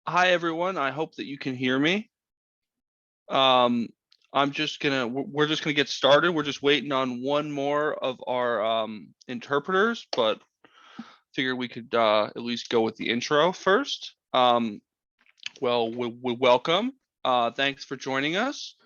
Hi, everyone. I hope that you can hear me. Um, we're just gonna get started. We're just waiting on one more of our interpreters, but figured we could at least go with the intro first. We welcome. Thanks for joining us.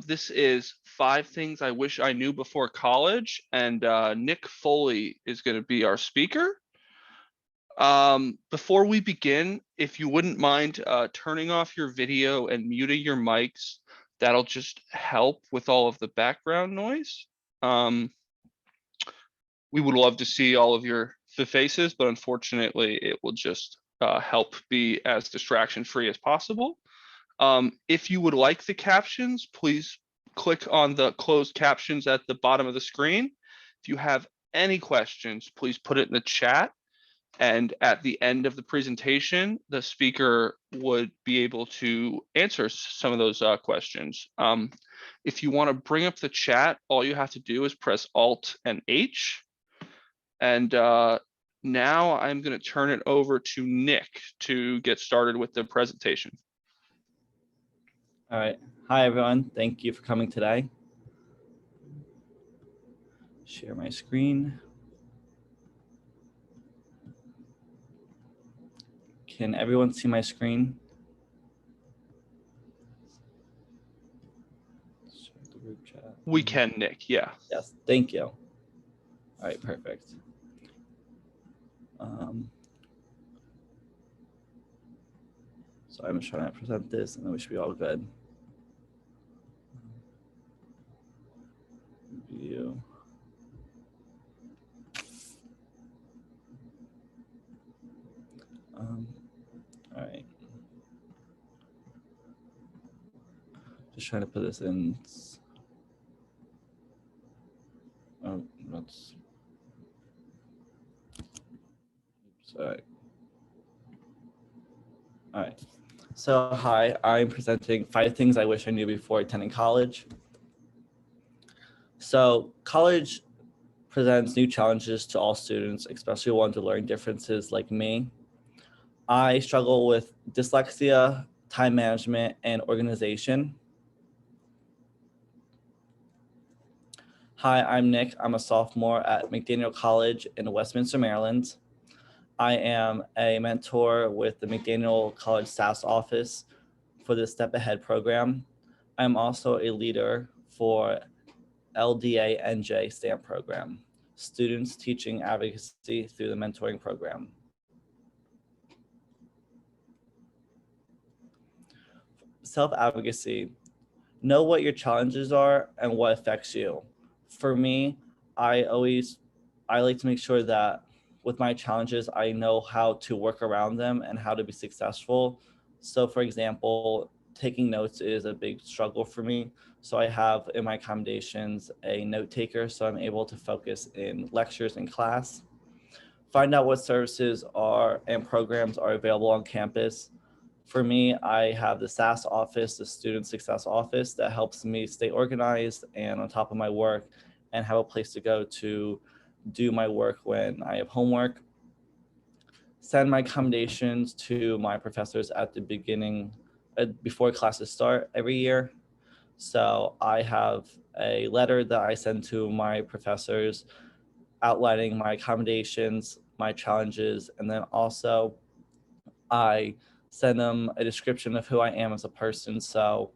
This is 5 things I wish I knew before college, and Nick Foley is going to be our speaker. Before we begin, if you wouldn't mind turning off your video and muting your mics, that'll just help with all of the background noise. Um, we would love to see all of your faces, but unfortunately, it will just help be as distraction free as possible. If you would like the captions, please click on the closed captions at the bottom of the screen. If you have any questions, please put it in the chat. And at the end of the presentation, the speaker would be able to answer some of those questions. If you want to bring up the chat, all you have to do is press Alt and H. And now I'm going to turn it over to Nick to get started with the presentation. All right. Hi, everyone. Thank you for coming today. Share my screen. Can everyone see my screen? The group chat. We can, Nick. Yeah. Yes. Thank you. All right. Perfect. So I'm just trying to present this, and then we should be all good. View. All right. Just trying to put this in. Oh, that's. Sorry. All right. So hi, I'm presenting 5 things I wish I knew before attending college. So college presents new challenges to all students, especially ones to learn differences like me. I struggle with dyslexia, time management, and organization. Hi, I'm Nick. I'm a sophomore at McDaniel College in Westminster, Maryland. I am a mentor with the McDaniel College SAS office for the Step Ahead program. I'm also a leader for LDA NJ STAMP program, Students Teaching Advocacy through the Mentoring Program. Self-advocacy. Know what your challenges are and what affects you. For me, I like to make sure that with my challenges, I know how to work around them and how to be successful. So for example, taking notes is a big struggle for me. So I have in my accommodations a note taker, so I'm able to focus in lectures and class. Find out what services are and programs are available on campus. For me, I have the SAS office, the Student Success Office, that helps me stay organized and on top of my work and have a place to go to do my work when I have homework. Send my accommodations to my professors at the beginning, before classes start every year. So I have a letter that I send to my professors outlining my accommodations, my challenges, and then also I send them a description of who I am as a person. So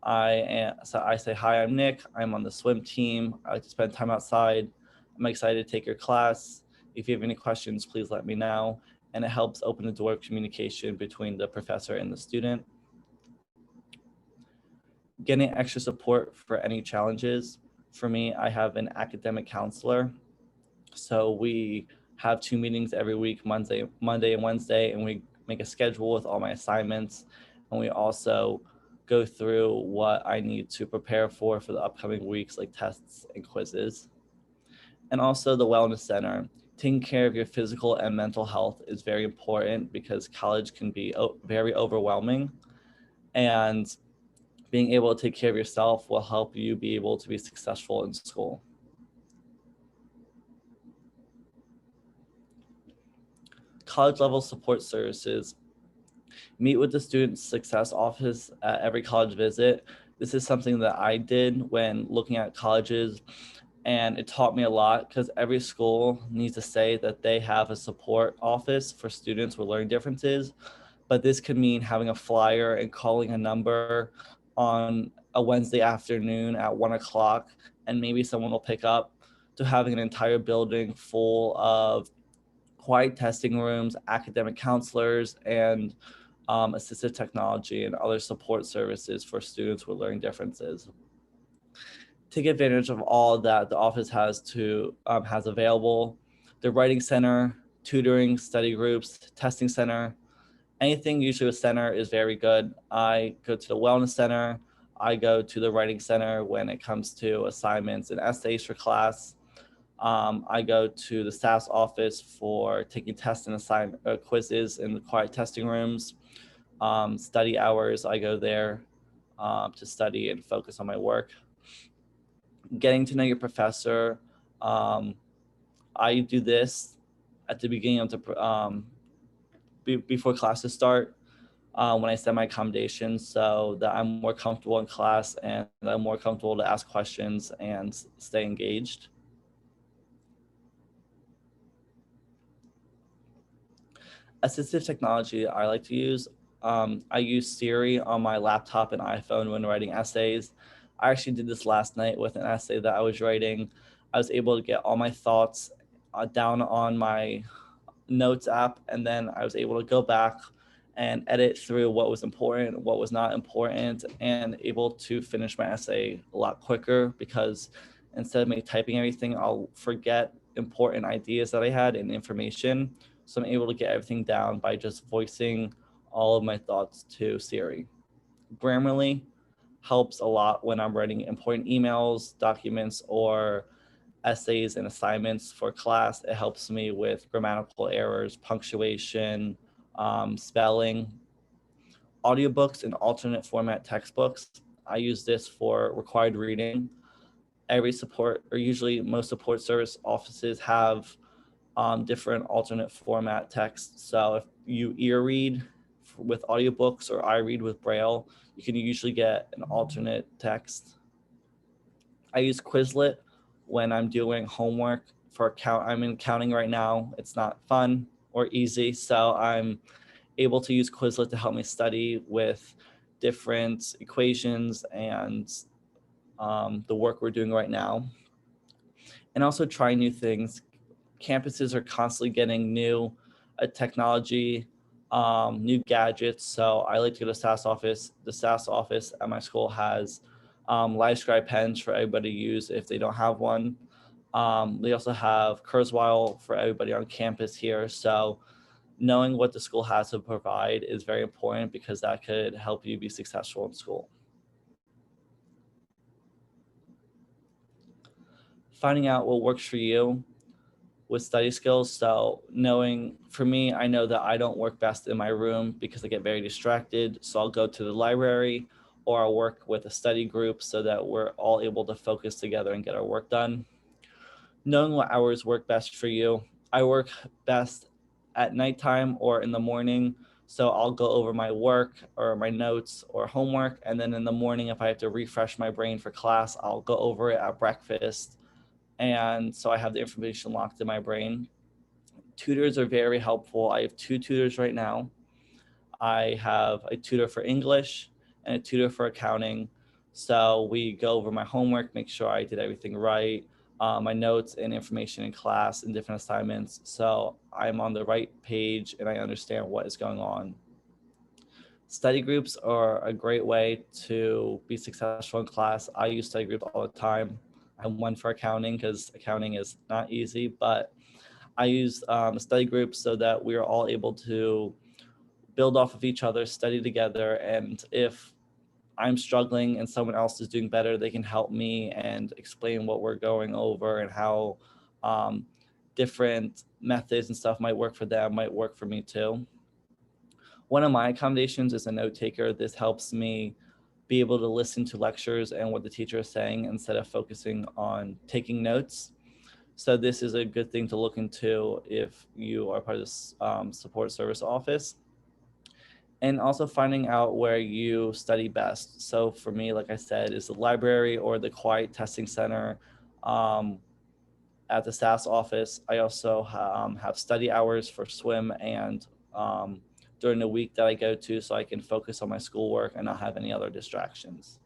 I say, hi, I'm Nick. I'm on the swim team. I like to spend time outside. I'm excited to take your class. If you have any questions, please let me know. And it helps open the door of communication between the professor and the student. Getting extra support for any challenges. For me, I have an academic counselor. So we have 2 meetings every week, Monday and Wednesday, and we make a schedule with all my assignments. And we also go through what I need to prepare for the upcoming weeks, like tests and quizzes. And also the Wellness Center. Taking care of your physical and mental health is very important because college can be very overwhelming. And being able to take care of yourself will help you be able to be successful in school. College level support services. Meet with the Student Success Office at every college visit. This is something that I did when looking at colleges, and it taught me a lot because every school needs to say that they have a support office for students with learning differences. But this could mean having a flyer and calling a number on a Wednesday afternoon at 1 o'clock, and maybe someone will pick up, to having an entire building full of quiet testing rooms, academic counselors, and assistive technology and other support services for students with learning differences. Take advantage of all that the office has available. The writing center, tutoring, study groups, testing center, anything usually with center is very good. I go to the wellness center. I go to the writing center when it comes to assignments and essays for class. I go to the staff's office for taking tests and quizzes in the quiet testing rooms. Study hours, I go there to study and focus on my work. Getting to know your professor. Um, I do this at the beginning of before classes start, when I set my accommodations, so that I'm more comfortable in class and I'm more comfortable to ask questions and stay engaged. Assistive technology I like to use. I use Siri on my laptop and iPhone when writing essays. I actually did this last night with an essay that I was writing. I was able to get all my thoughts down on my notes app, and then I was able to go back and edit through what was important, what was not important, and able to finish my essay a lot quicker, because instead of me typing everything, I'll forget important ideas that I had and information. So I'm able to get everything down by just voicing all of my thoughts to Siri. Grammarly helps a lot when I'm writing important emails, documents, or essays and assignments for class. It helps me with grammatical errors, punctuation, spelling. Audiobooks and alternate format textbooks. I use this for required reading. Every support, or usually most support service offices, have different alternate format text. So if you ear read with audiobooks or I read with Braille, you can usually get an alternate text. I use Quizlet when I'm doing homework for account. I'm in accounting right now. It's not fun or easy, so I'm able to use Quizlet to help me study with different equations and the work we're doing right now. And also try new things. Campuses are constantly getting new technology, new gadgets. So I like to go to SAS office. The SAS office at my school has LiveScribe pens for everybody to use if they don't have one. They also have Kurzweil for everybody on campus here. So knowing what the school has to provide is very important, because that could help you be successful in school. Finding out what works for you with study skills. So knowing, for me, I know that I don't work best in my room because I get very distracted. So I'll go to the library, or I'll work with a study group so that we're all able to focus together and get our work done. Knowing what hours work best for you. I work best at nighttime or in the morning. So I'll go over my work or my notes or homework. And then in the morning, if I have to refresh my brain for class, I'll go over it at breakfast. And so I have the information locked in my brain. Tutors are very helpful. I have 2 tutors right now. I have a tutor for English and a tutor for accounting. So we go over my homework, make sure I did everything right, my notes and information in class and different assignments. So I'm on the right page and I understand what is going on. Study groups are a great way to be successful in class. I use study groups all the time. I'm one for accounting because accounting is not easy, but I use study groups so that we are all able to build off of each other, study together. And if I'm struggling and someone else is doing better, they can help me and explain what we're going over and how different methods and stuff might work for them, might work for me too. One of my accommodations is a note taker. This helps me be able to listen to lectures and what the teacher is saying instead of focusing on taking notes. So this is a good thing to look into if you are part of this support service office. and also finding out where you study best. So for me, like I said, is the library or the quiet testing center. Um, at the SAS office, I also have study hours for swim and during the week that I go to, so I can focus on my schoolwork and not have any other distractions.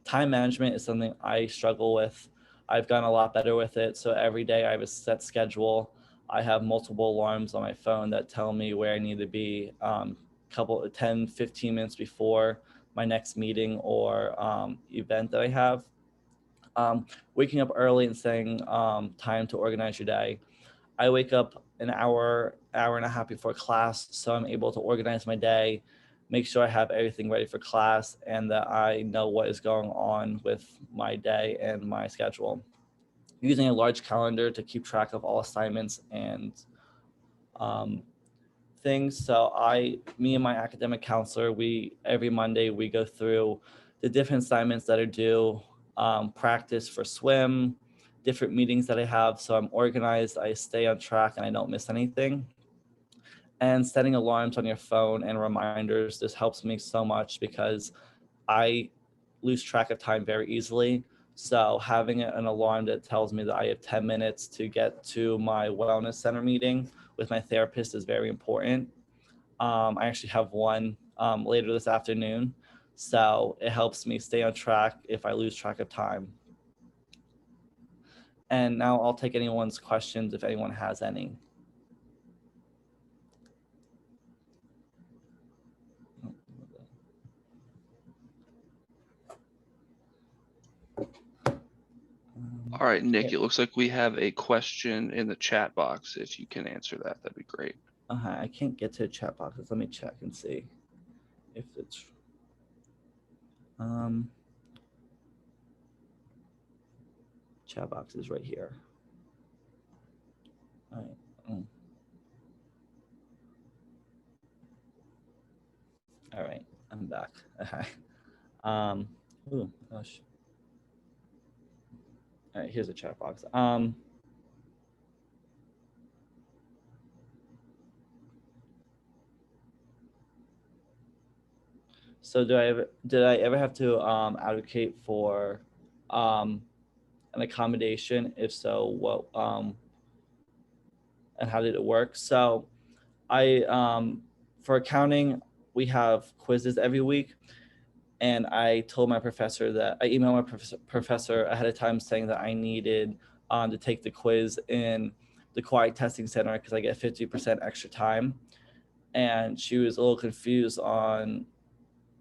Time management is something I struggle with. I've gotten a lot better with it. So every day I have a set schedule. I have multiple alarms on my phone that tell me where I need to be couple 10, 15 minutes before my next meeting or event that I have. Waking up early and saying time to organize your day. I wake up an hour and a half before class, so I'm able to organize my day, make sure I have everything ready for class, and that I know what is going on with my day and my schedule. Using a large calendar to keep track of all assignments and um, things. So me and my academic counselor, we every Monday we go through the different assignments that are due, practice for swim, different meetings that I have. So I'm organized, I stay on track, and I don't miss anything. And setting alarms on your phone and reminders, this helps me so much because I lose track of time very easily. So having an alarm that tells me that I have 10 minutes to get to my wellness center meeting with my therapist is very important. I actually have one later this afternoon. So it helps me stay on track if I lose track of time. And now I'll take anyone's questions if anyone has any. All right, Nick, it looks like we have a question in the chat box. If you can answer that, that'd be great. I can't get to the chat boxes. Let me check and see if it's. Chat box is right here. All right. All right, I'm back. Okay. Oh gosh. All right, here's a chat box. So did I ever have to advocate for an accommodation? If so, what and how did it work? So I for accounting we have quizzes every week, and I told my professor that I emailed my professor ahead of time saying that I needed to take the quiz in the quiet testing center because I get 50% extra time, and she was a little confused on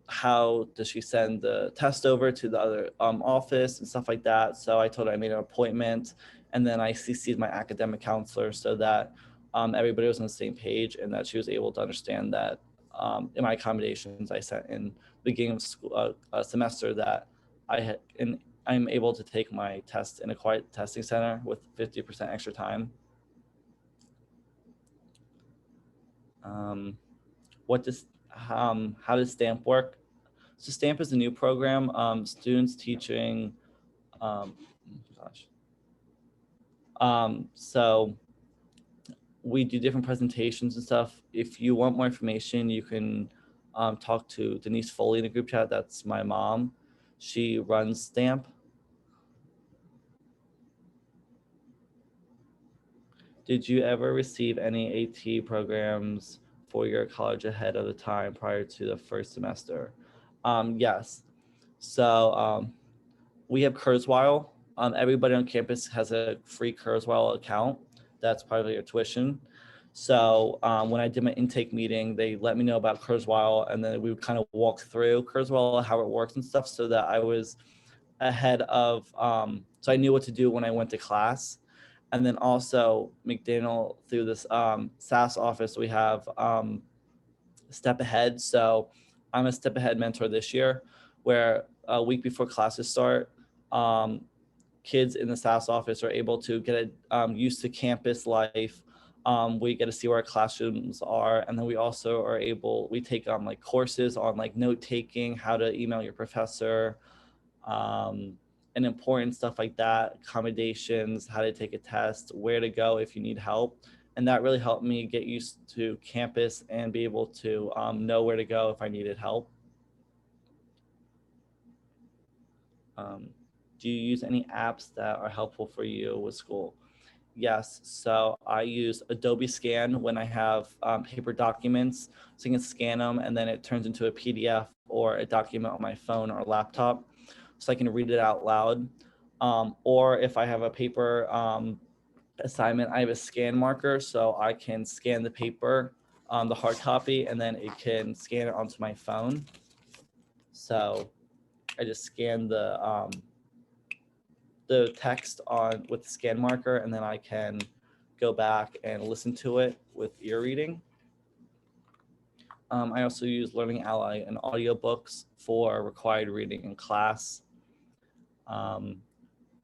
how does she send the test over to the other office and stuff like that. So I told her I made an appointment, and then I CC'd my academic counselor so that everybody was on the same page and that she was able to understand that in my accommodations I sent in the beginning of school, a semester that I had, and I'm able to take my test in a quiet testing center with 50% extra time. What does how does STAMP work? So STAMP is a new program. Students teaching, gosh. So we do different presentations and stuff. If you want more information, you can talk to Denise Foley in the group chat. That's my mom. She runs STAMP. Did you ever receive any AT programs for your college ahead of the time prior to the first semester? Yes. So we have Kurzweil. Everybody on campus has a free Kurzweil account. That's part of your tuition. So when I did my intake meeting, they let me know about Kurzweil, and then we would kind of walk through Kurzweil, how it works and stuff, so that I was ahead of, so I knew what to do when I went to class. And then also McDaniel, through this SAS office, we have Step Ahead. So I'm a Step Ahead mentor this year, where a week before classes start, kids in the SAS office are able to get used to campus life. We get to see where our classrooms are, and then we also are able, we take like courses on like note taking, how to email your professor, and important stuff like that, accommodations, how to take a test, where to go if you need help. And that really helped me get used to campus and be able to know where to go if I needed help. Do you use any apps that are helpful for you with school? Yes, so I use Adobe Scan when I have paper documents, so you can scan them and then it turns into a PDF or a document on my phone or laptop, so I can read it out loud. Or if I have a paper assignment, I have a scan marker, so I can scan the paper, the hard copy, and then it can scan it onto my phone. So I just scan the text on with the scan marker, and then I can go back and listen to it with ear reading. I also use Learning Ally and audiobooks for required reading in class.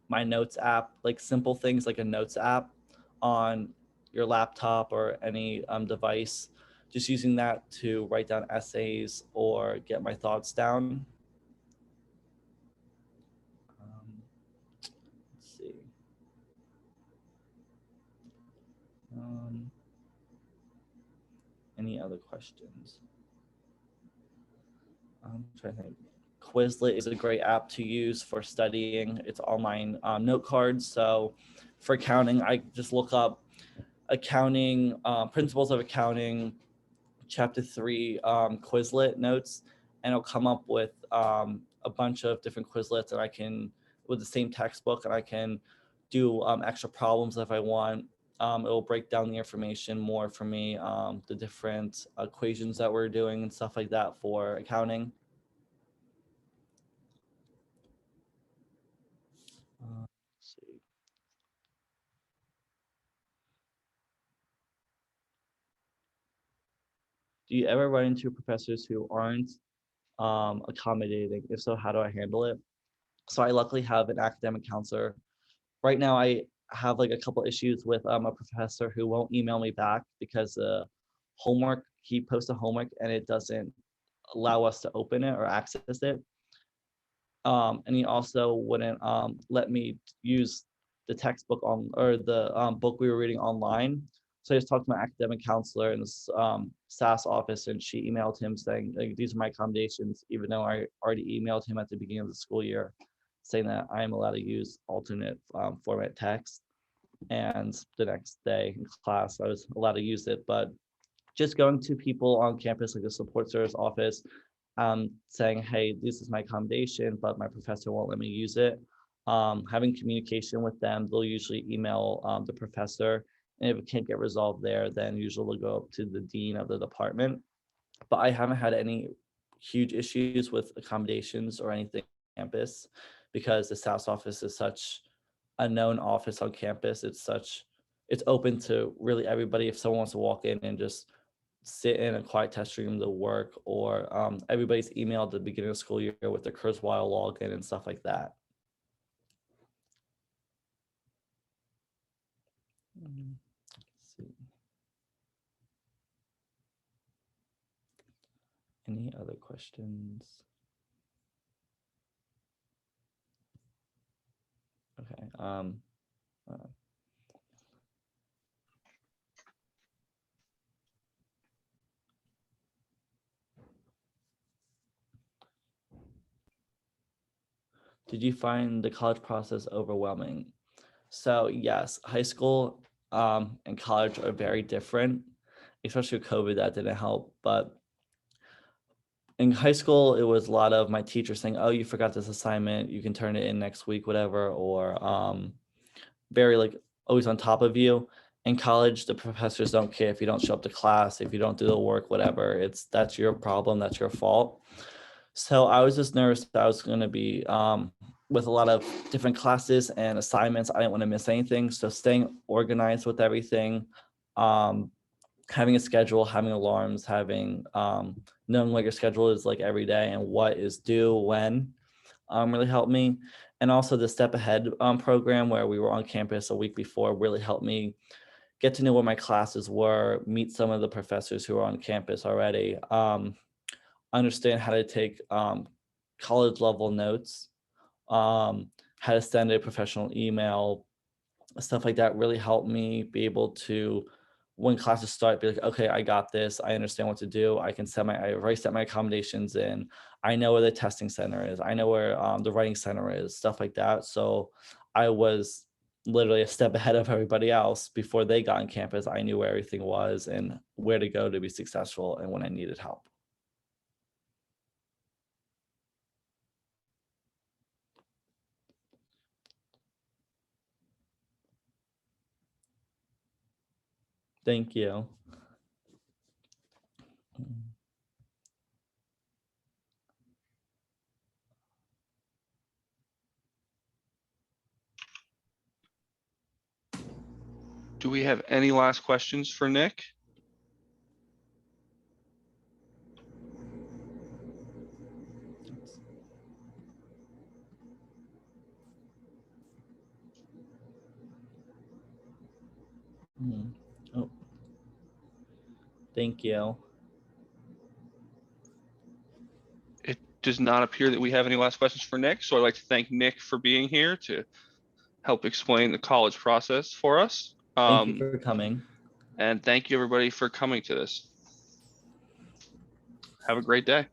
My notes app, like simple things like a notes app on your laptop or any device, just using that to write down essays or get my thoughts down. Let's see. Any other questions? I'm trying to think. Quizlet is a great app to use for studying. It's online note cards. So for accounting, I just look up accounting, principles of accounting, chapter 3 Quizlet notes, and it'll come up with a bunch of different Quizlets, and I can, with the same textbook, and I can do extra problems if I want. It will break down the information more for me, the different equations that we're doing and stuff like that for accounting. Let's see. Do you ever run into professors who aren't accommodating? If so, how do I handle it? So I luckily have an academic counselor. Right now, I have like a couple issues with a professor who won't email me back because homework, he posts a homework and it doesn't allow us to open it or access it. And he also wouldn't let me use the textbook on, or the book we were reading online. So I just talked to my academic counselor in this SAS office, and she emailed him saying, like, these are my accommodations, even though I already emailed him at the beginning of the school year, saying that I am allowed to use alternate format text. And the next day in class, I was allowed to use it. But just going to people on campus, like the support service office, saying, hey, this is my accommodation, but my professor won't let me use it. Having communication with them, they'll usually email the professor. And if it can't get resolved there, then usually they'll go up to the dean of the department. But I haven't had any huge issues with accommodations or anything on campus, because the SAS office is such a known office on campus. It's open to really everybody. If someone wants to walk in and just sit in a quiet test room to work, or everybody's emailed at the beginning of the school year with their Kurzweil login and stuff like that. Let's see. Any other questions? Okay. Did you find the college process overwhelming? So yes, high school and college are very different, especially with COVID. That didn't help. But in high school, it was a lot of my teacher saying, oh, you forgot this assignment, you can turn it in next week, whatever, or very like always on top of you. In college, the professors don't care if you don't show up to class, if you don't do the work, whatever. That's your problem, that's your fault. So I was just nervous that I was going to be with a lot of different classes and assignments. I didn't want to miss anything. So staying organized with everything, having a schedule, having alarms, having knowing what your schedule is like every day and what is due when really helped me. And also the Step Ahead program, where we were on campus a week before, really helped me get to know what my classes were, meet some of the professors who are on campus already, understand how to take college level notes, how to send a professional email, stuff like that really helped me be able to, when classes start, be like, okay, I got this. I understand what to do. I can set I already set my accommodations in. I know where the testing center is. I know where the writing center is, stuff like that. So I was literally a step ahead of everybody else before they got on campus. I knew where everything was and where to go to be successful and when I needed help. Thank you. Do we have any last questions for Nick? Oh, thank you. It does not appear that we have any last questions for Nick, so I'd like to thank Nick for being here to help explain the college process for us. Thank you for coming. And thank you everybody for coming to this. Have a great day.